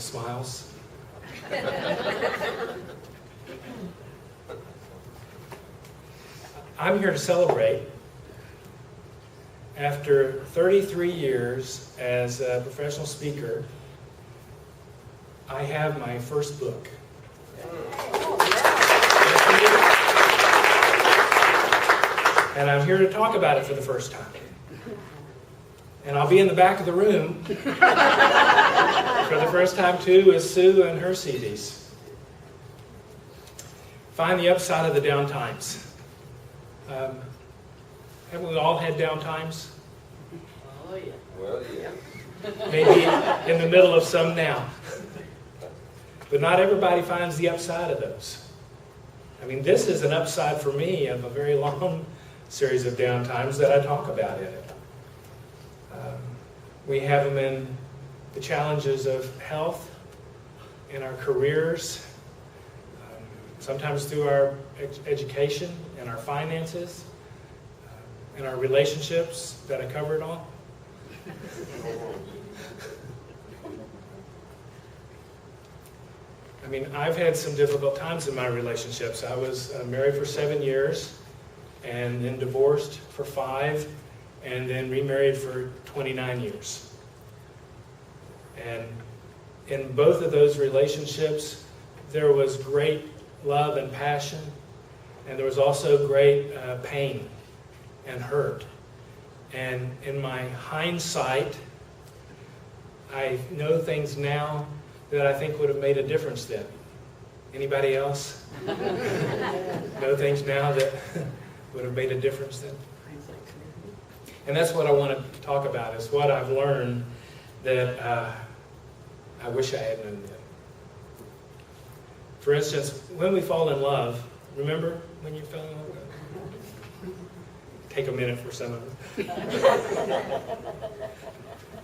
smiles. I'm here to celebrate. After 33 years as a professional speaker, I have my first book. And I'm here to talk about it for the first time. And I'll be in the back of the room for the first time too with Sue and her CDs. Find the upside of the down times. Haven't we all had down times? Oh, yeah. Well, yeah. Maybe in the middle of some now. But not everybody finds the upside of those. I mean, this is an upside for me of a very long series of down times that I talk about in it. We have them in the challenges of health, in our careers, sometimes through our education and our finances, and our relationships that I covered all. I mean, I've had some difficult times in my relationships. I was married for 7 years, and then divorced for 5, and then remarried for 29 years. And in both of those relationships, there was great love and passion, and there was also great pain and hurt. And in my hindsight, I know things now that I think would have made a difference then. Anybody else? Know things now that would have made a difference then? And that's what I want to talk about, is what I've learned that I wish I had known then. For instance, when we fall in love, remember when you fell in love? Take a minute for some of it.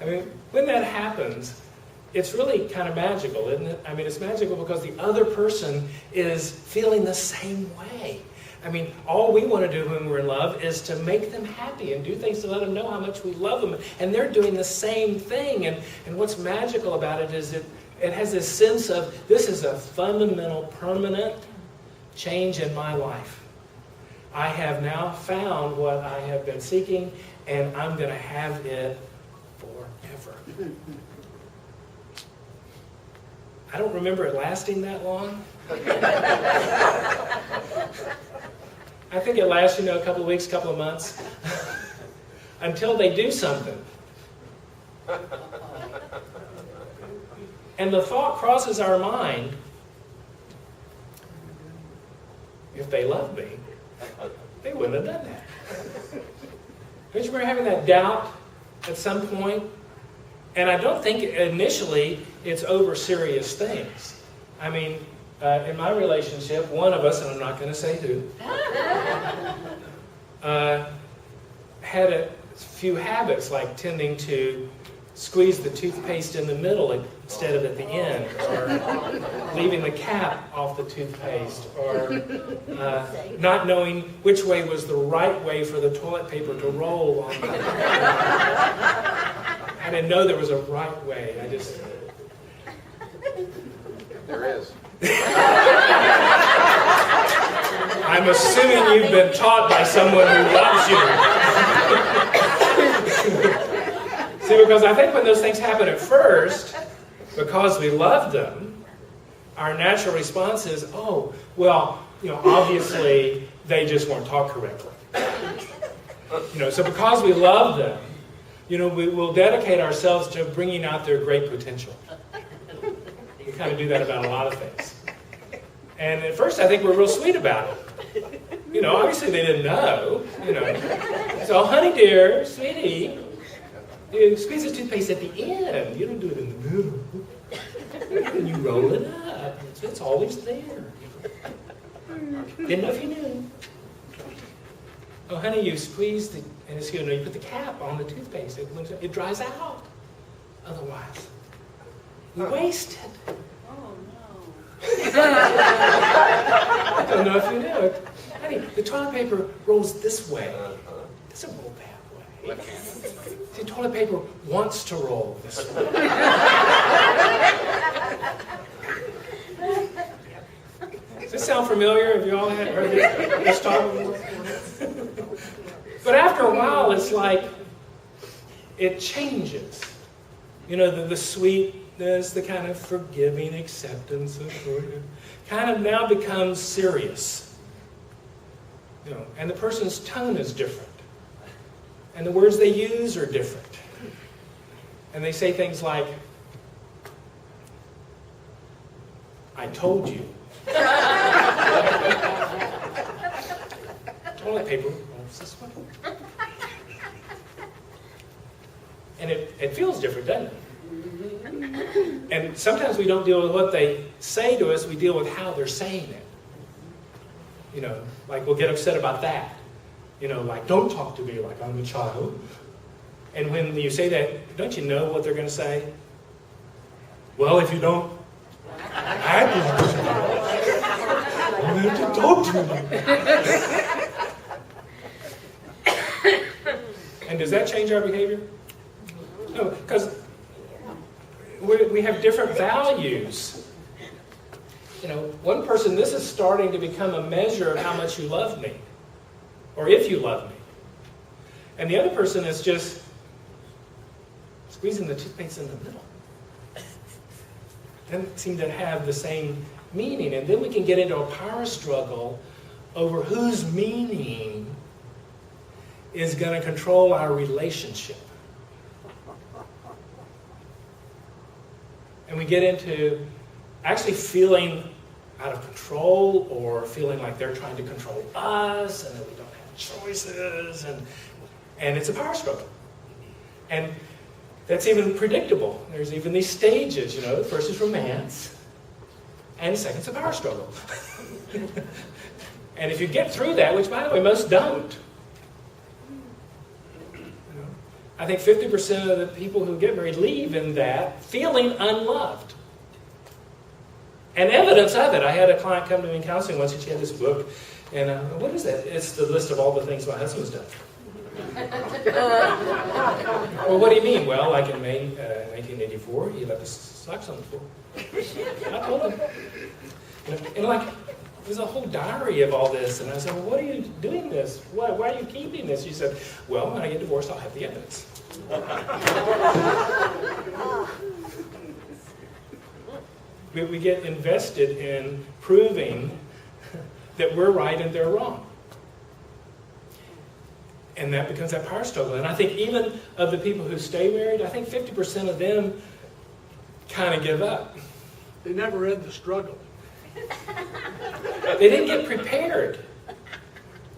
I mean, when that happens, it's really kind of magical, isn't it? I mean, it's magical because the other person is feeling the same way. I mean, all we want to do when we're in love is to make them happy and do things to let them know how much we love them. And they're doing the same thing. And what's magical about it is it has this sense of, this is a fundamental, permanent change in my life. I have now found what I have been seeking, and I'm going to have it forever. I don't remember it lasting that long. I think it lasts, a couple of weeks, a couple of months, until they do something. And the thought crosses our mind, if they loved me, they wouldn't have done that. Don't you remember having that doubt at some point? And I don't think initially it's over serious things. I mean, in my relationship, one of us, and I'm not going to say who, had a few habits, like tending to squeeze the toothpaste in the middle instead of at the end, or leaving the cap off the toothpaste, or not knowing which way was the right way for the toilet paper to roll on the I didn't know there was a right way. There is. I'm assuming you've been taught by someone who loves you. See, because I think when those things happen at first, because we love them, our natural response is, oh, well, obviously they just weren't taught correctly. So because we love them, we will dedicate ourselves to bringing out their great potential. We kind of do that about a lot of things. And at first, I think we're real sweet about it. Obviously they didn't know. So, honey dear, sweetie, you squeeze the toothpaste at the end. You don't do it in the middle. And you roll it up. It's always there. Didn't know if you knew. Oh, honey, you squeeze the, and it's, you put the cap on the toothpaste. It dries out. Otherwise, you waste it. Oh, no. I don't know if you know it. Honey, the toilet paper rolls this way. It doesn't roll that way. See, toilet paper wants to roll this way. Does this sound familiar? Have you all heard this talk before? But after a while, it's like it changes. You know, the sweetness, the kind of forgiving acceptance of kind of now becomes serious. You know, and the person's tone is different. And the words they use are different. And they say things like, I told you. Toilet paper rolls this way. And it feels different, doesn't it? And sometimes we don't deal with what they say to us, we deal with how they're saying it. You know, like we'll get upset about that. You know, like, don't talk to me like I'm a child. And when you say that, don't you know what they're going to say? Well, if you don't act like a child, I'm going to talk to you. And does that change our behavior? No, because we have different values. You know, one person, this is starting to become a measure of how much you love me, or if you love me. And the other person is just squeezing the toothpaste in the middle. Doesn't seem to have the same meaning. And then we can get into a power struggle over whose meaning is going to control our relationship. And we get into actually feeling out of control or feeling like they're trying to control us and that we don't have choices. And it's a power struggle. And that's even predictable. There's even these stages, you know. The first is romance. And the second's a power struggle. And if you get through that, which by the way, most don't. I think 50% of the people who get married leave in that feeling unloved. And evidence of it. I had a client come to me in counseling once and she had this book. And what is that? It's the list of all the things my husband's done. Well, what do you mean? Well, like in May 1984, he left his socks on the floor. I told him. And like, there's a whole diary of all this. And I said, well, what are you doing this? Why are you keeping this? She said, well, when I get divorced, I'll have the evidence. We get invested in proving that we're right and they're wrong. And that becomes that power struggle. And I think even of the people who stay married, I think 50% of them kind of give up. They never end the struggle. They didn't get prepared.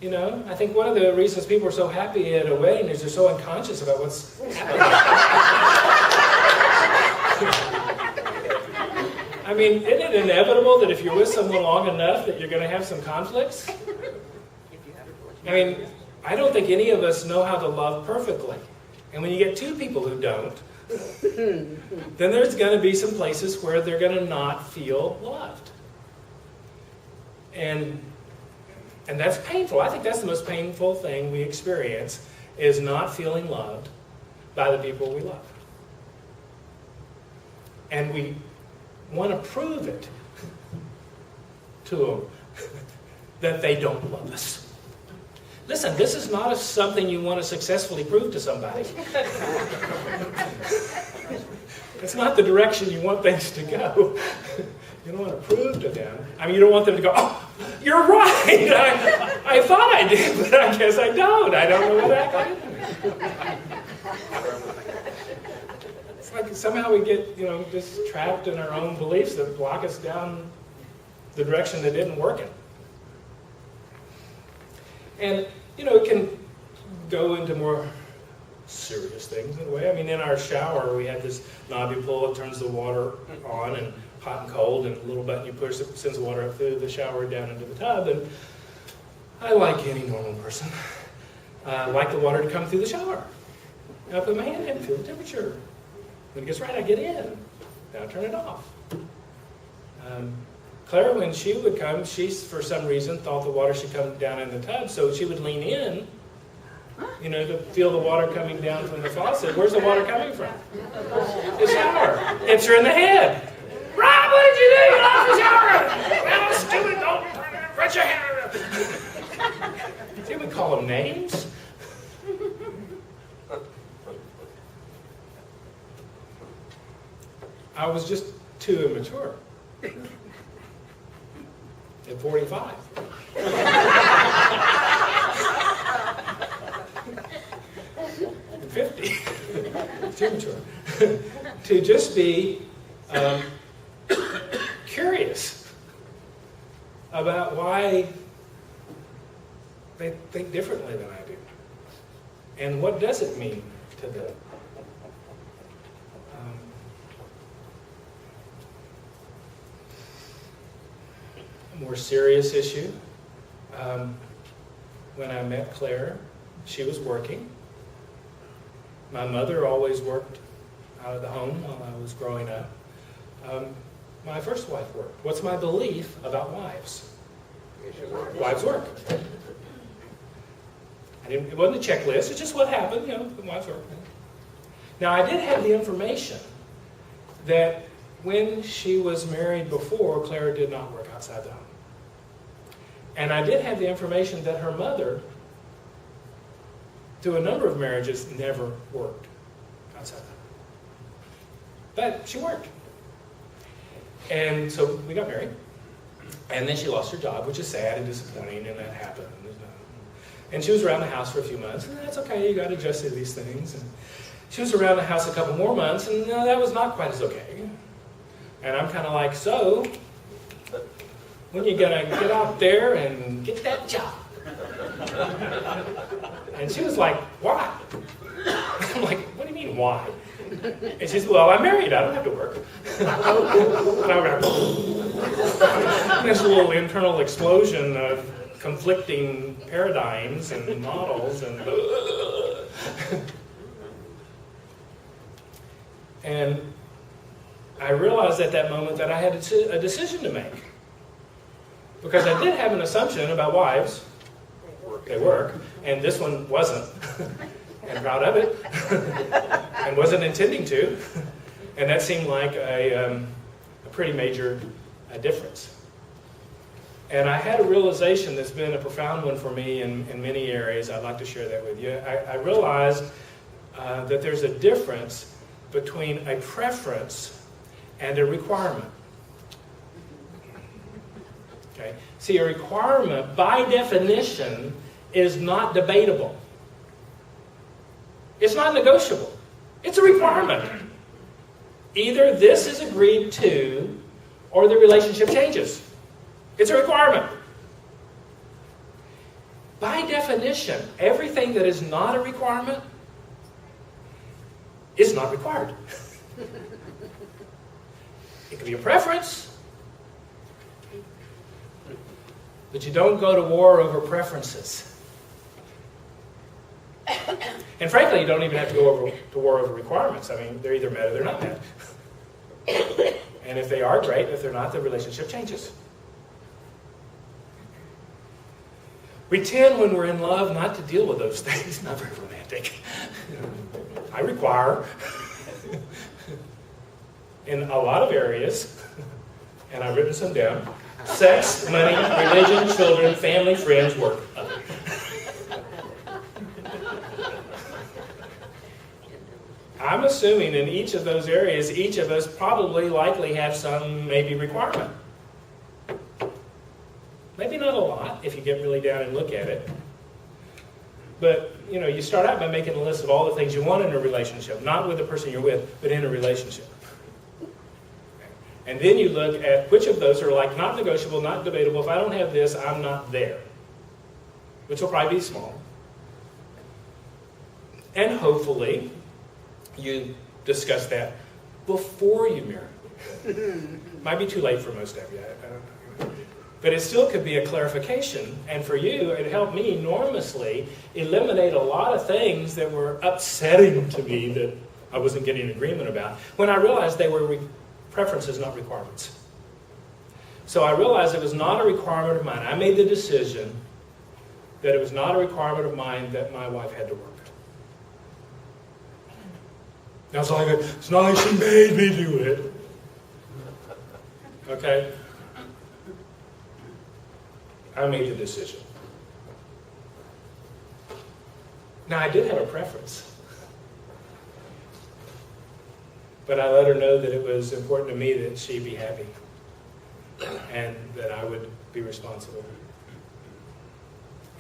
You know, I think one of the reasons people are so happy at a wedding is they're so unconscious about what's happening. I mean, isn't it inevitable that if you're with someone long enough that you're going to have some conflicts? I mean, I don't think any of us know how to love perfectly. And when you get two people who don't, then there's going to be some places where they're going to not feel loved. And that's painful. I think that's the most painful thing we experience, is not feeling loved by the people we love. And we want to prove it to them that they don't love us. Listen, this is not something you want to successfully prove to somebody. It's not the direction you want things to go. You don't want to prove to them. I mean, you don't want them to go, oh, you're right. I thought I did, but I guess I don't. I don't know what happened. It's like somehow we get, just trapped in our own beliefs that block us down the direction that isn't working. And, it can go into more serious things in a way. I mean, in our shower, we have this knob you pull, it turns the water on, and hot and cold, and a little button you push that sends the water up through the shower down into the tub. And I, like any normal person, like the water to come through the shower. And I put my hand in and feel the temperature. When it gets right, I get in. Now I turn it off. Claire, when she would come, she, for some reason, thought the water should come down in the tub, so she would lean in You know, to feel the water coming down from the faucet. Where's the water coming from? The shower. Hits her in the head. Rob, what did you do? You lost the shower. Well, stupid, don't put your hand. See, we call them names. I was just too immature. At 45. At 50. Too immature. To just be curious about why they think differently than I do. And what does it mean to them? A more serious issue. When I met Claire, she was working. My mother always worked out of the home while I was growing up. My first wife worked. What's my belief about wives? Wives work. It wasn't a checklist. It's just what happened. You know, wives work. Now, I did have the information that when she was married before, Clara did not work outside the home. And I did have the information that her mother, through a number of marriages, never worked outside the home. But she worked. And so we got married. And then she lost her job, which is sad and disappointing, and that happened. And she was around the house for a few months, and that's okay, you got to adjust to these things. And she was around the house a couple more months, and that was not quite as okay. And I'm kind of like, so, when you gonna get out there and get that job? And she was like, why? I'm like, what do you mean, why? And she said, well, I'm married, I don't have to work. And I'm going, there's a little internal explosion of conflicting paradigms and models and I realized at that moment that I had a decision to make, because I did have an assumption about wives. They work, and this one wasn't, and proud of it, and wasn't intending to, and that seemed like a pretty major difference. And I had a realization that's been a profound one for me in many areas. I'd like to share that with you. I realized that there's a difference between a preference and a requirement. Okay? See, a requirement, by definition, is not debatable. It's not negotiable. It's a requirement. Either this is agreed to, or the relationship changes. It's a requirement. By definition, everything that is not a requirement is not required. It could be a preference, but you don't go to war over preferences. And frankly, you don't even have to go to war over requirements. I mean, they're either met or they're not met. And if they are, great. If they're not, the relationship changes. We tend, when we're in love, not to deal with those things. Not very romantic. I require, in a lot of areas, and I've written some down: sex, money, religion, children, family, friends, work. I'm assuming in each of those areas, each of us probably likely have some maybe requirement. Maybe not a lot if you get really down and look at it. But, you know, you start out by making a list of all the things you want in a relationship, not with the person you're with, but in a relationship. And then you look at which of those are like not negotiable, not debatable. If I don't have this, I'm not there. Which will probably be small. And hopefully, you discuss that before you marry. Might be too late for most of you. I don't know. But it still could be a clarification. And for you, it helped me enormously eliminate a lot of things that were upsetting to me that I wasn't getting agreement about, when I realized they were preferences, not requirements. So I realized it was not a requirement of mine. I made the decision that it was not a requirement of mine that my wife had to work. Now it's not like she made me do it. Okay? I made the decision. Now, I did have a preference. But I let her know that it was important to me that she be happy and that I would be responsible.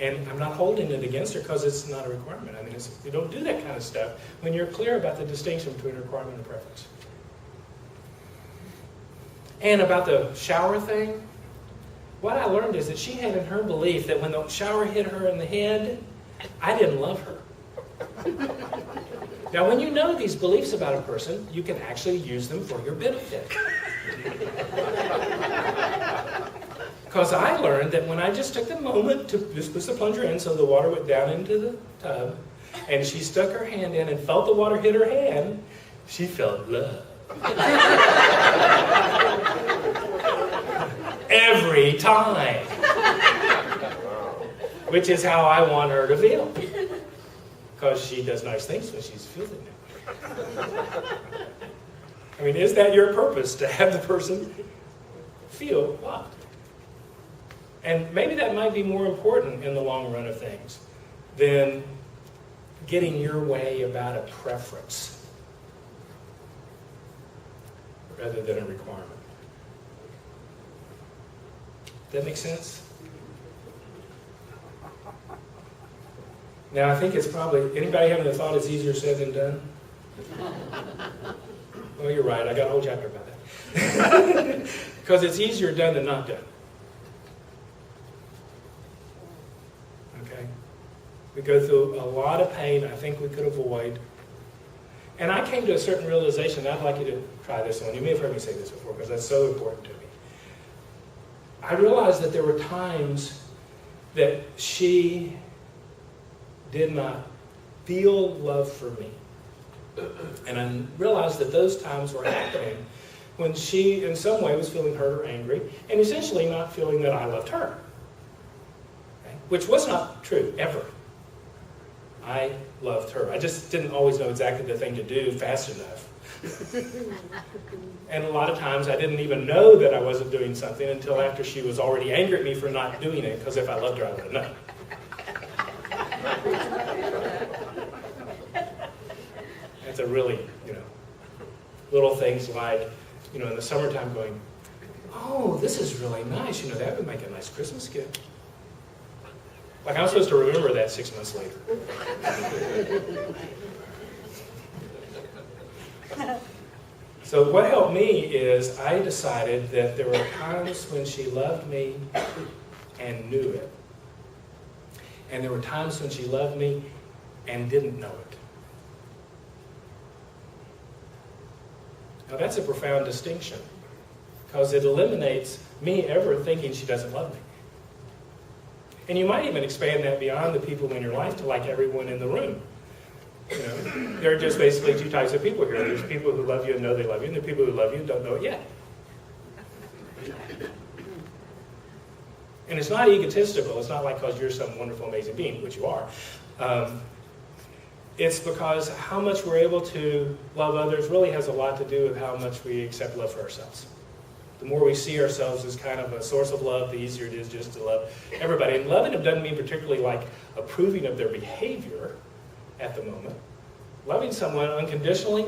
And I'm not holding it against her because it's not a requirement. I mean, you don't do that kind of stuff when you're clear about the distinction between a requirement and a preference. And about the shower thing, what I learned is that she had in her belief that when the shower hit her in the head, I didn't love her. Now, when you know these beliefs about a person, you can actually use them for your benefit. Because I learned that when I just took the moment to just push the plunger in so the water went down into the tub, and she stuck her hand in and felt the water hit her hand, she felt love. Every time. Which is how I want her to feel. Because she does nice things when she's feeling it. I mean, is that your purpose, to have the person feel loved? And maybe that might be more important in the long run of things than getting your way about a preference rather than a requirement. Does that make sense? Now, I think it's probably, anybody having the thought it's easier said than done? Well, you're right. I got a whole chapter about that. Because it's easier done than not done. Okay? We go through a lot of pain I think we could avoid. And I came to a certain realization. I'd like you to try this one. You may have heard me say this before because that's so important to me. I realized that there were times that she did not feel love for me. And I realized that those times were happening when she, in some way, was feeling hurt or angry, and essentially not feeling that I loved her. Okay? Which was not true, ever. I loved her. I just didn't always know exactly the thing to do fast enough. And a lot of times I didn't even know that I wasn't doing something until after she was already angry at me for not doing it, because if I loved her, I would have known. It's a really, little things like, in the summertime going, oh, this is really nice. That would make a nice Christmas gift. Like I'm supposed to remember that 6 months later. So what helped me is I decided that there were times when she loved me and knew it. And there were times when she loved me and didn't know it. Now that's a profound distinction, because it eliminates me ever thinking she doesn't love me. And you might even expand that beyond the people in your life to like everyone in the room. There are just basically two types of people here. There's people who love you and know they love you, and there are people who love you and don't know it yet. And it's not egotistical. It's not like because you're some wonderful, amazing being, which you are. It's because how much we're able to love others really has a lot to do with how much we accept love for ourselves. The more we see ourselves as kind of a source of love, the easier it is just to love everybody. And loving them doesn't mean particularly like approving of their behavior at the moment. Loving someone unconditionally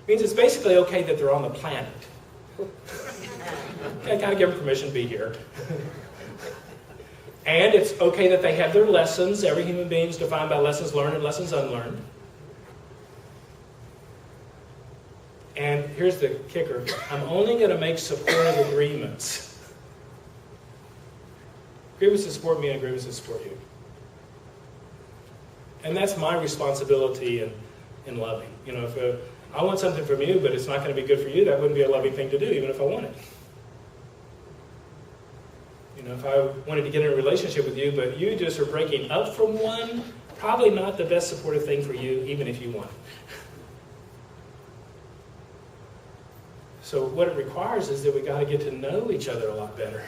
means it's basically okay that they're on the planet. Okay, kind of give them permission to be here. And it's okay that they have their lessons. Every human being is defined by lessons learned and lessons unlearned. And here's the kicker. I'm only going to make supportive agreements. Agreements that support me and agreements that support you. And that's my responsibility in loving. If I want something from you, but it's not going to be good for you, that wouldn't be a loving thing to do, even if I wanted. If I wanted to get in a relationship with you, but you just are breaking up from one, probably not the best supportive thing for you, even if you want it. So what it requires is that we got to get to know each other a lot better.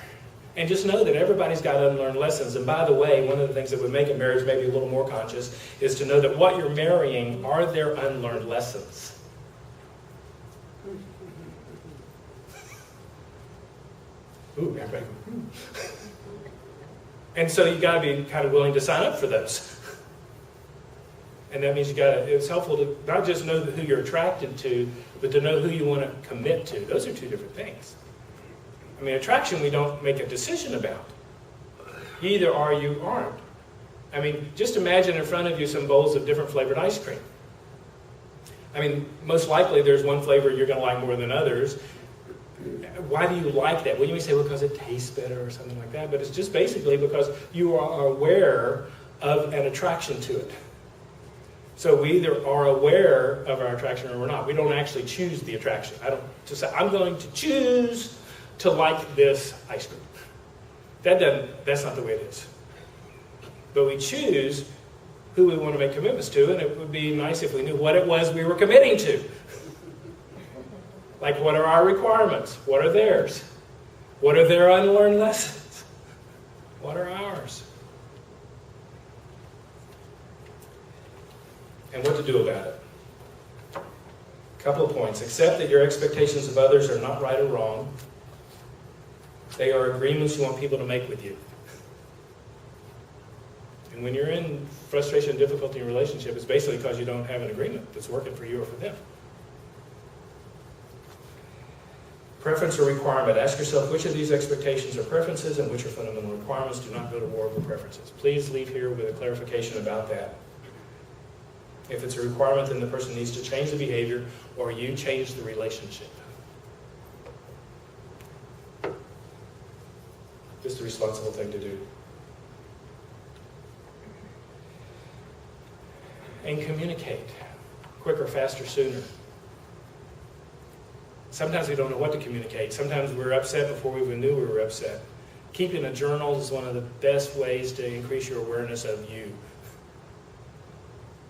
And just know that everybody's got unlearned lessons. And by the way, one of the things that would make a marriage maybe a little more conscious is to know that what you're marrying are their unlearned lessons. Ooh, everybody. And so you got to be kind of willing to sign up for those. And that means it's helpful to not just know who you're attracted to, but to know who you want to commit to. Those are two different things. I mean, attraction we don't make a decision about. You either are or you aren't. I mean, just imagine in front of you some bowls of different flavored ice cream. I mean, most likely there's one flavor you're going to like more than others. Why do you like that? Well, you may say, well, because it tastes better or something like that, but it's just basically because you are aware of an attraction to it. So we either are aware of our attraction or we're not. We don't actually choose the attraction. I'm going to choose to like this ice cream. That's not the way it is. But we choose who we want to make commitments to, and it would be nice if we knew what it was we were committing to. Like, what are our requirements? What are theirs? What are their unlearned lessons? What are ours? And what to do about it. A couple of points. Accept that your expectations of others are not right or wrong. They are agreements you want people to make with you. And when you're in frustration and difficulty in a relationship, it's basically because you don't have an agreement that's working for you or for them. Preference or requirement. Ask yourself which of these expectations are preferences and which are fundamental requirements. Do not go to war over preferences. Please leave here with a clarification about that. If it's a requirement, then the person needs to change the behavior or you change the relationship. Just the responsible thing to do. And communicate. Quicker, faster, sooner. Sometimes we don't know what to communicate. Sometimes we're upset before we even knew we were upset. Keeping a journal is one of the best ways to increase your awareness of you.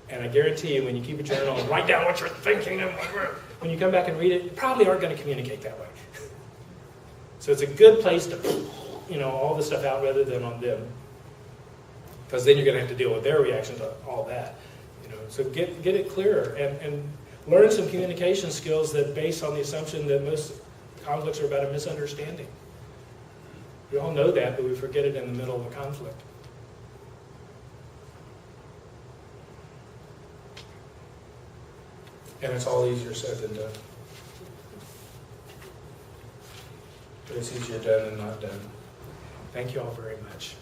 And I guarantee you, when you keep a journal and write down what you're thinking, and when you come back and read it, you probably aren't going to communicate that way. So it's a good place to, all the stuff out rather than on them. Because then you're going to have to deal with their reaction to all that. So get it clearer and learn some communication skills that base on the assumption that most conflicts are about a misunderstanding. We all know that, but we forget it in the middle of a conflict. And it's all easier said than done. But it's easier done than not done. Thank you all very much.